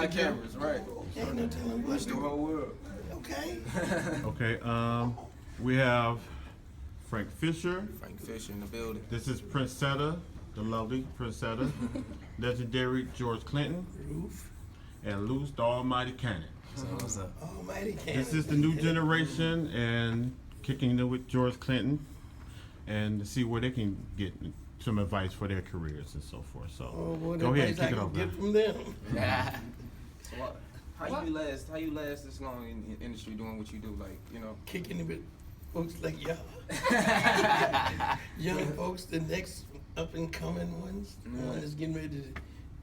5 cameras, right? Ain't no telling what The whole world. Okay. Okay, we have Frank Fisher. Frank Fisher in the building. This is Princezetta, the lovely Princezetta. Legendary George Clinton. Roof. And Looze the Almighty Cannon. So what's up? Almighty Cannon. This is the new generation and kicking it with George Clinton and to see where they can get some advice for their careers and so forth. So go ahead and kick it off. Get from them. So how you last this long in the industry doing what you do? Like, you know, Kicking it with folks like y'all. Young folks, the next up and coming ones, the one that's getting ready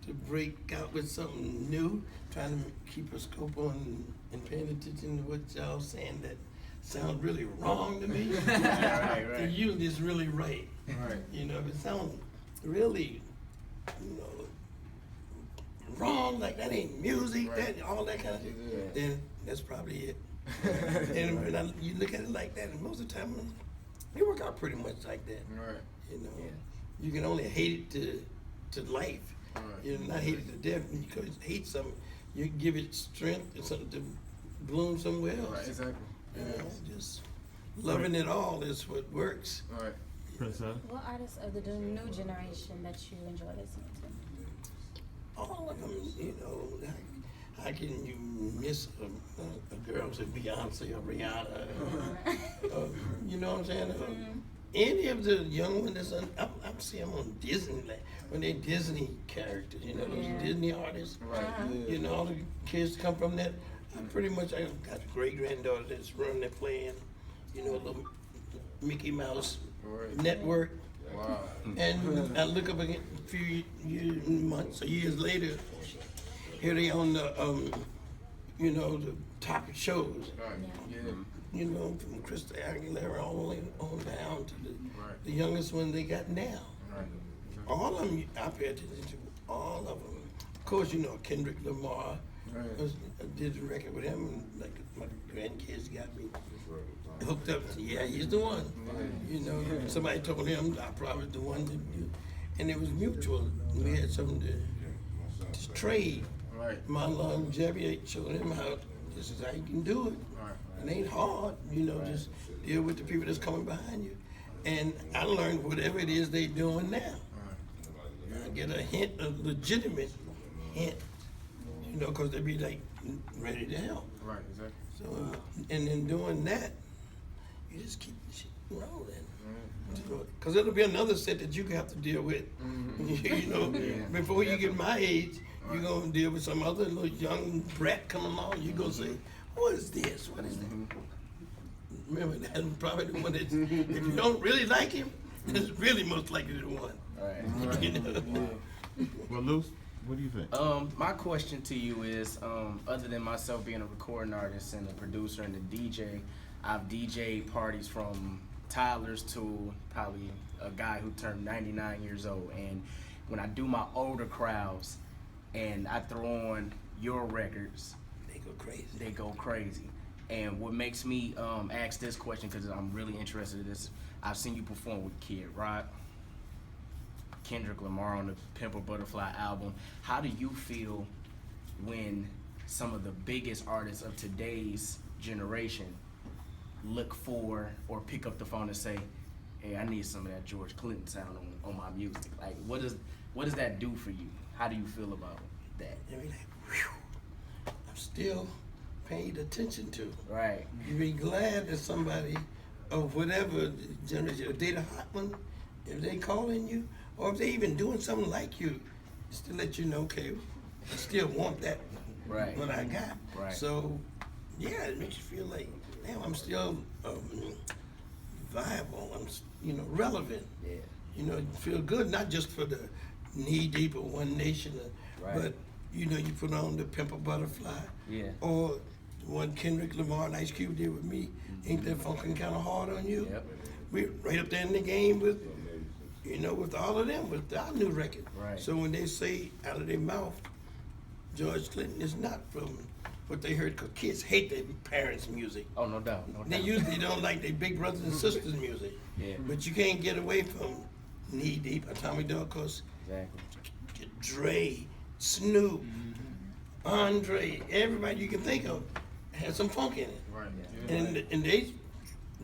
to break out with something new, trying to keep a scope on and paying attention to what y'all saying that sounds really wrong to me. right. To you, it's really right. Right. You know, if it sounds really, you know, wrong, like that ain't music, Right. that all that kind of shit, Yeah. then that's probably it. And when you look at it like that, and most of the time, it work out pretty much like that. Right. You know, you can only hate it to life. Right. You know, not hate it to death. And you could hate something, you give it strength and something to bloom somewhere else. Right. Exactly. You know, just loving it all is what works. All right. Princezetta. What artists of the new generation that you enjoy listening to? All of them, you know. How can you miss a girl to Beyonce or Rihanna? You know what I'm saying? Any of the young ones that's I'm seeing them on Disneyland when they're Disney characters, you know, those Disney artists. Right. You know, all the kids come from that. I got a great granddaughter that's running there playing, you know, a little Mickey Mouse network. Wow. And I look up again a few years, months or years later, here they on the, you know, the top shows. Right. Yeah. You know, from Krista Aguilera all the way on down to the youngest one they got now. Right. All of them, I pay attention to all of them. Of course, you know, Kendrick Lamar. Right. I did the record with him, and like my grandkids got me hooked up. Yeah, he's the one. You know, somebody told him I probably the one to do, and it was mutual. We had something to trade. Right. My longevity showed him how this is how you can do it. Right. It ain't hard, you know. Just deal with the people that's coming behind you, and I learned whatever it is they doing now. I get a hint, a legitimate hint. You know, because they be like ready to help. Right. Exactly. So, and in doing that, you just keep the shit rolling. Because it'll be another set that you have to deal with. You know, before you get my age, you're going to deal with some other little young brat coming along. You're going to say, what is this? What is that? Remember, that's probably the one that, if you don't really like him, it's really most likely the one. Right. You know? Well, Luz, what do you think? My question to you is, other than myself being a recording artist and a producer and a DJ, I've DJ'd parties from Tyler's to probably a guy who turned 99 years old. And when I do my older crowds and I throw on your records, They go crazy. And what makes me ask this question, because I'm really interested in this, I've seen you perform with Kid Rock, Kendrick Lamar on the Pimp a Butterfly album. How do you feel when some of the biggest artists of today's generation look for or pick up the phone and say, hey, I need some of that George Clinton sound on my music? Like, what does that do for you? How do you feel about that? And be like, whew, I'm still paid attention to. Right. You be glad that somebody of whatever generation, if they the hot one, if they calling you, or if they even doing something like you, just to let you know, okay, I still want that, Right. what I got. Right. So, yeah, it makes you feel like, damn, I'm still viable. I'm, you know, relevant. Yeah. You know, you feel good, not just for the knee deep or One Nation, Right. but you know, you put on the Pimp a Butterfly, Yeah. or the one Kendrick Lamar and Ice Cube did with me. Ain't that funkin' kind of hard on you? Yep. We're right up there in the game with, you know, with all of them, with our new record. Right. So when they say out of their mouth, George Clinton is not from what they heard, because kids hate their parents' music. Oh, no doubt. No They doubt. usually don't like their big brothers and sisters' music. Yeah. But you can't get away from Knee Deep or Tommy Dog, because Exactly. Dre, Snoop, Andre, everybody you can think of had some funk in it. Right. And they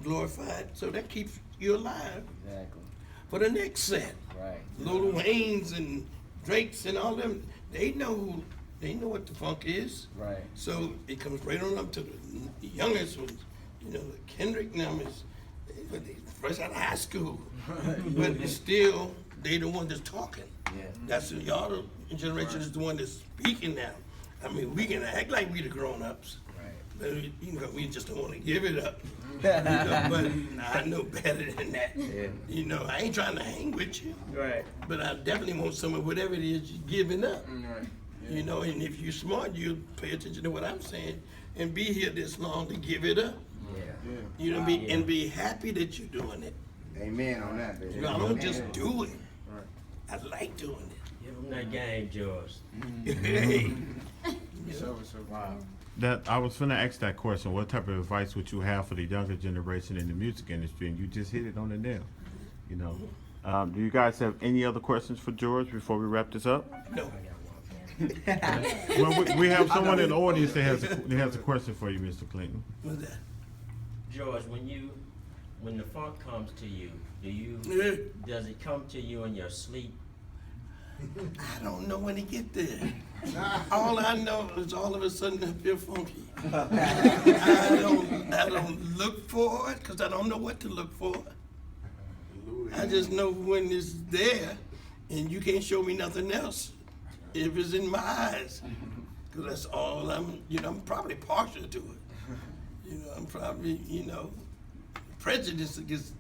glorified, so that keeps you alive Exactly. for the next set. Right. Lil Wayne's and Drake's and all them, they know what the funk is. Right. So it comes right on up to the youngest ones. You know, Kendrick now is fresh out of high school, but it's still they the one that's talking. Yeah. That's y'all the generation is the one that's speaking now. I mean, we can act like we the grown-ups, Right. but you know, we just don't want to give it up. You know, but I know better than that. Yeah. You know, I ain't trying to hang with you, Right. but I definitely want some of whatever it is you're giving up. Right. You know, and if you're smart, you'll pay attention to what I'm saying and be here this long to give it up. Yeah. You know, and be happy that you're doing it. Amen on that, baby. You know, I don't just do it. Right. I like doing it. Give them that game, George. Hey. So wow. That I was finna ask that question. What type of advice would you have for the younger generation in the music industry? And you just hit it on the nail. You know, do you guys have any other questions for George before we wrap this up? No. Well, we have someone in the audience that has a question for you, Mr. Clinton. What's that? George, when the funk comes to you, Yeah. does it come to you in your sleep? I don't know when it get there. All I know is all of a sudden I feel funky. I don't look for it because I don't know what to look for. I just know when it's there, and you can't show me nothing else if it's in my eyes, because that's all I'm. You know, I'm probably partial to it. You know, I'm probably prejudiced against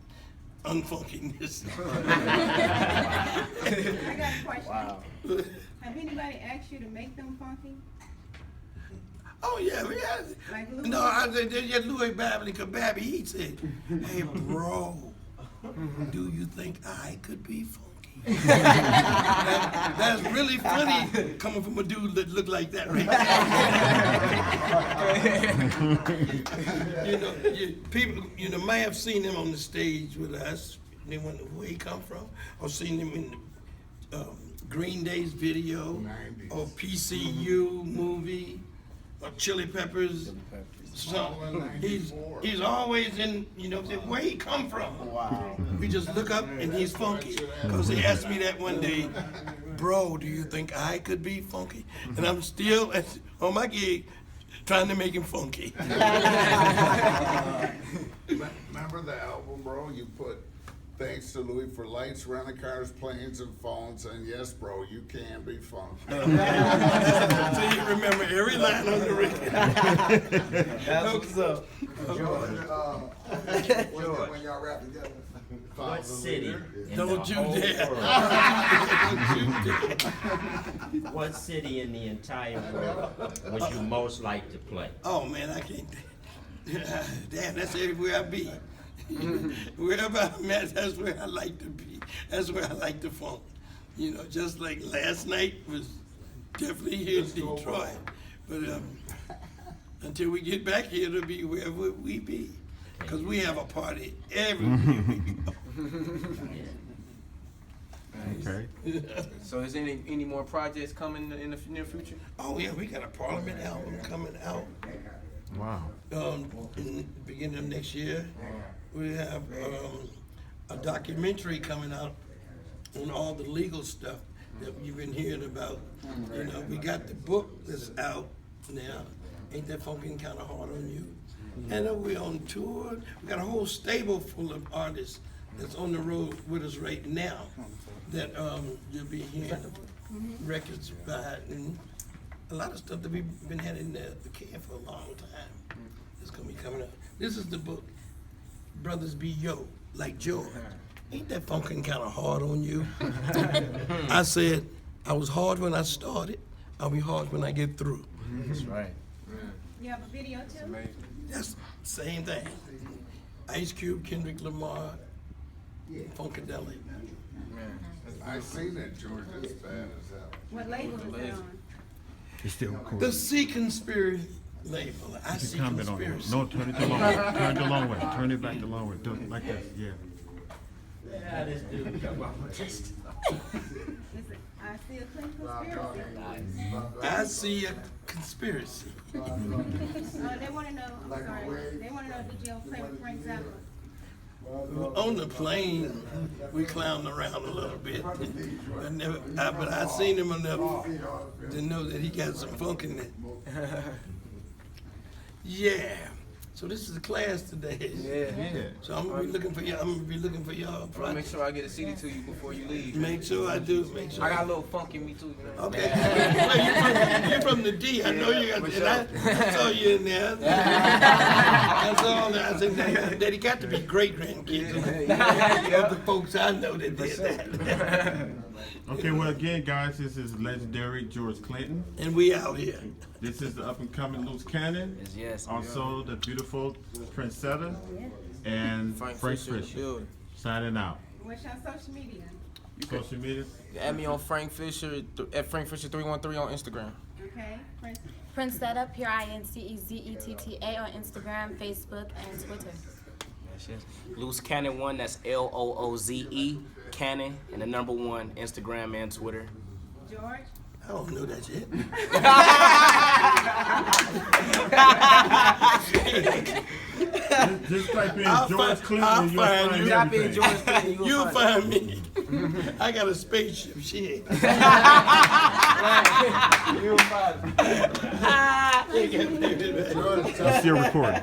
unfunkiness. I got a question. Wow. Have anybody asked you to make them funky? Oh yeah, we had. Like Louis? No, I said yeah, Louis Babbly Kababi. He said, "Hey, bro, do you think I could be funky?" That's really funny coming from a dude that looked like that, right? People, may have seen him on the stage with us. They wonder where he come from, or seen him in Green Day's video, or PCU movie, or Chili Peppers. So he's always in, where he come from. Wow. We just look up and he's funky. Because he asked me that one day, bro, do you think I could be funky? And I'm still on my gig trying to make him funky. Remember the album, bro? You put thanks to Louis for lights, rental cars, planes, and phones, and yes, bro, you can be funky. So you remember every line on the record. That's what's up. George, when y'all rap together? What city? in Don't the you whole dare. world- What city in the entire world would you most like to play? Oh man, I can't. Damn, that's everywhere I be. Wherever I'm at, that's where I like to be. That's where I like to funk. Just like last night was definitely here in Detroit. But until we get back here, it'll be wherever we be. Because we have a party everywhere we go. Okay. So is any more projects coming in the near future? Oh yeah, we got a Parliament album coming out Wow. in the beginning of next year. We have a documentary coming out on all the legal stuff that you've been hearing about. We got the book that's out now. Ain't That Funkin' Kinda Hard on You? And we're on tour. We got a whole stable full of artists that's on the road with us right now that you'll be hearing records by, and a lot of stuff that we've been having in the can for a long time. It's gonna be coming up. This is the book, Brothers Be Yo, like George. Ain't that funkin' kind of hard on you? I said, I was hard when I started. I'll be hard when I get through. That's right. You have a video too? Amazing. That's the same thing. Ice Cube, Kendrick Lamar, Funkadelic. Man. I seen it, George. It's bad as hell. What label is it on? It's still cool. The Sea Conspiracy label. I see Comment on it. conspiracy. No, turn it the long way. Turn it the long way. Turn it back the long way. Do it like this. Yeah. Yeah, this dude come up with this stuff. Is it I See a Clean Conspiracy? I see a conspiracy. They wanna know, I'm sorry, they wanna know, did you ever play with Frank Zappa? On the plane, we clowned around a little bit. But I seen him enough to know that he got some funk in it. Yeah. So this is a class today. Yeah. So I'm gonna be looking for y'all. I'm gonna be looking for y'all. I'll make sure I get a CD to you before you leave. Make sure I do. Make sure. I got a little funk in me too. You know? Okay. Well, you're from the D. I know you got. for And I saw you in there. I saw that. I said, that he got to be great grandkids of the folks I know that did that. Okay, well, again, guys, this is legendary George Clinton. And we out here. This is the up-and-coming Looze Cannon. Yes. Also, the beautiful Princezetta and Frank Fisher. Signing out. What's your social media? Social media? Add me on Frank Fisher at Frank Fisher 313 on Instagram. Okay, Prince. Princezetta, Princezetta on Instagram, Facebook, and Twitter. Yes. Looze Cannon 1, that's LOOZE Cannon, and the number 1 Instagram and Twitter. George. I don't know that yet. Just type in I'll George find- Clinton I'll and you'll find find you. Drop in everything. George Clinton, You'll find me. I got a spaceship. Shit. You'll find me. That's your recording.